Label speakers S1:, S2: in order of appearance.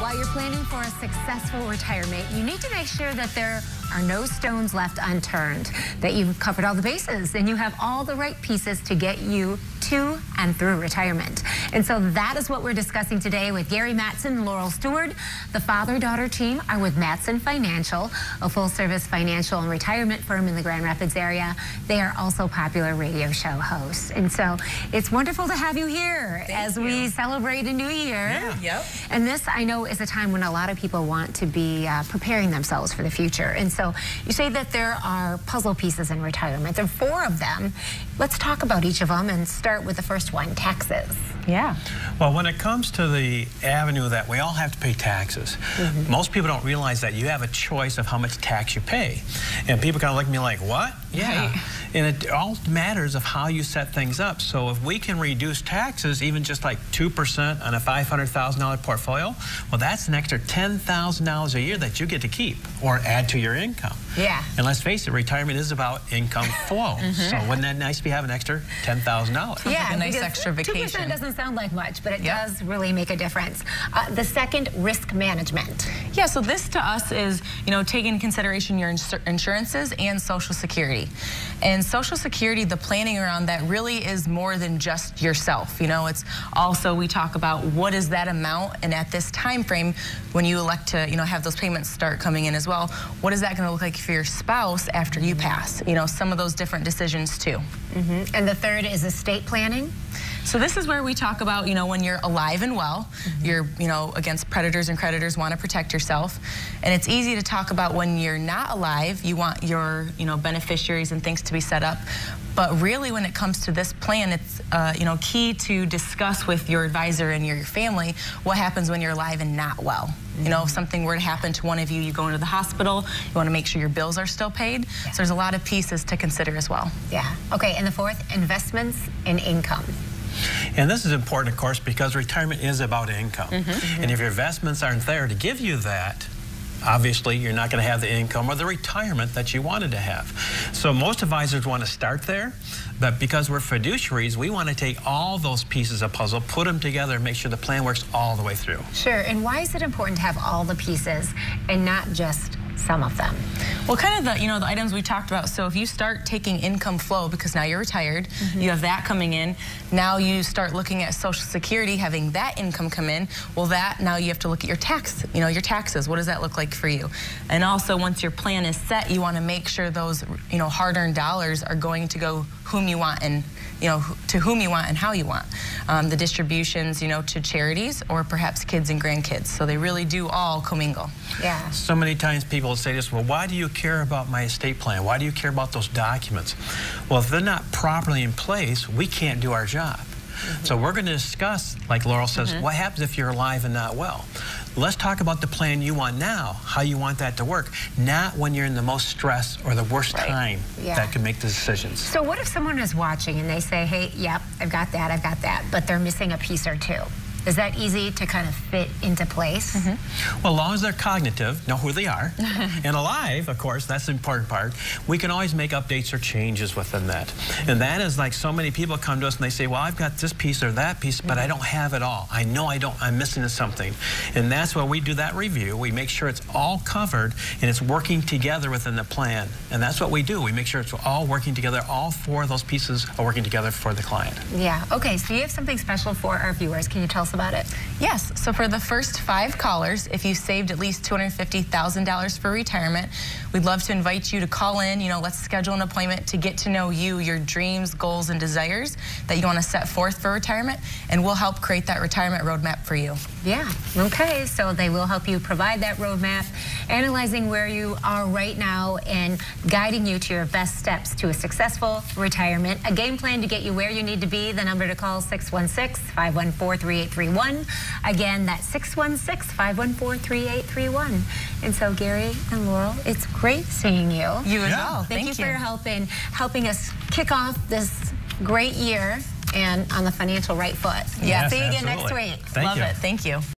S1: While you're planning for a successful retirement, you need to make sure that there are no stones left unturned, that you've covered all the bases and you have all the right pieces to get you to and through retirement. And so that is what we're discussing today with Gary Mattson and Laurel Stewart. The father-daughter team are with Mattson Financial, a full-service financial and retirement firm in the Grand Rapids area. They are also popular radio show hosts. And so it's wonderful to have you here as we celebrate a new year.
S2: Yeah. Yep.
S1: And this, I know, is a time when a lot of people want to be preparing themselves for the future. And so you say that there are puzzle pieces in retirement. There are 4 of them. Let's talk about each of them and start with the first one, taxes.
S2: Yeah.
S3: Well, when it comes to the avenue that we all have to pay taxes, most people don't realize that you have a choice of how much tax you pay. And people kind of look at me like, what? Yeah.
S2: Right.
S3: And it all matters of how you set things up. So if we can reduce taxes, even just like 2% on a $500,000 portfolio, well, that's an extra $10,000 a year that you get to keep or add to your income.
S1: Yeah.
S3: And let's face it, retirement is about income flow. So wouldn't that nice to have an extra $10,000?
S1: Yeah,
S2: like a nice extra vacation.
S1: 2% doesn't sound like much, but it does really make a difference. The second, risk management.
S2: Yeah, so this to us is, taking into consideration your insurances and Social Security. And Social Security, the planning around that really is more than just yourself. It's also, we talk about what is that amount, and at this time frame, when you elect to, have those payments start coming in as well, what is that going to look like for your spouse after you pass? Some of those different decisions too.
S1: And the third is estate planning.
S2: So this is where we talk about, when you're alive and well, you're, against predators and creditors, want to protect yourself. And it's easy to talk about when you're not alive, you want your, beneficiaries and things to be set up. But really, when it comes to this plan, it's, key to discuss with your advisor and your family what happens when you're alive and not well. If something were to happen to one of you, you go into the hospital, you want to make sure your bills are still paid. So there's a lot of pieces to consider as well.
S1: Yeah. Okay, and the fourth, investments and income.
S3: And this is important, of course, because retirement is about income. And if your investments aren't there to give you that, obviously you're not going to have the income or the retirement that you wanted to have. So most advisors want to start there, but because we're fiduciaries, we want to take all those pieces of puzzle, put them together, and make sure the plan works all the way through.
S1: Sure, and why is it important to have all the pieces and not just some of them?
S2: Well, kind of the, the items we talked about. So if you start taking income flow, because now you're retired, you have that coming in. Now you start looking at Social Security, having that income come in. Well, now you have to look at your tax, your taxes. What does that look like for you? And also, once your plan is set, you want to make sure those, hard-earned dollars are going to go whom you want and, to whom you want and how you want. The distributions, to charities or perhaps kids and grandkids. So they really do all commingle.
S1: Yeah.
S3: So many times people say this, well, why do you care about my estate plan? Why do you care about those documents? Well, if they're not properly in place, we can't do our job. So we're going to discuss, like Laurel says, what happens if you're alive and not well? Let's talk about the plan you want now, how you want that to work, not when you're in the most stress or the worst time that can make the decisions.
S1: So what if someone is watching and they say, hey, yep, I've got that, but they're missing a piece or two? Is that easy to kind of fit into place?
S3: Well, as long as they're cognitive, know who they are, and alive, of course, that's the important part, we can always make updates or changes within that. And that is like so many people come to us and they say, well, I've got this piece or that piece, but I don't have it all. I know I'm missing something. And that's why we do that review. We make sure it's all covered and it's working together within the plan. And that's what we do. We make sure it's all working together. All 4 of those pieces are working together for the client.
S1: Yeah. Okay, so you have something special for our viewers. Can you tell us about it?
S2: Yes. So for the first 5 callers, if you saved at least $250,000 for retirement, we'd love to invite you to call in. Let's schedule an appointment to get to know you, your dreams, goals, and desires that you want to set forth for retirement, and we'll help create that retirement roadmap for you.
S1: Yeah. Okay. So they will help you provide that roadmap, analyzing where you are right now and guiding you to your best steps to a successful retirement. A game plan to get you where you need to be. The number to call, 616-514-3831. Again, that's 616-514-3831. And so, Gary and Laurel, it's great seeing you.
S2: You as well.
S1: Thank you for your help in helping us kick off this great year and on the financial right foot.
S3: Yes,
S1: See you again
S3: absolutely.
S1: next week.
S3: Thank you.
S2: Love it. Thank you.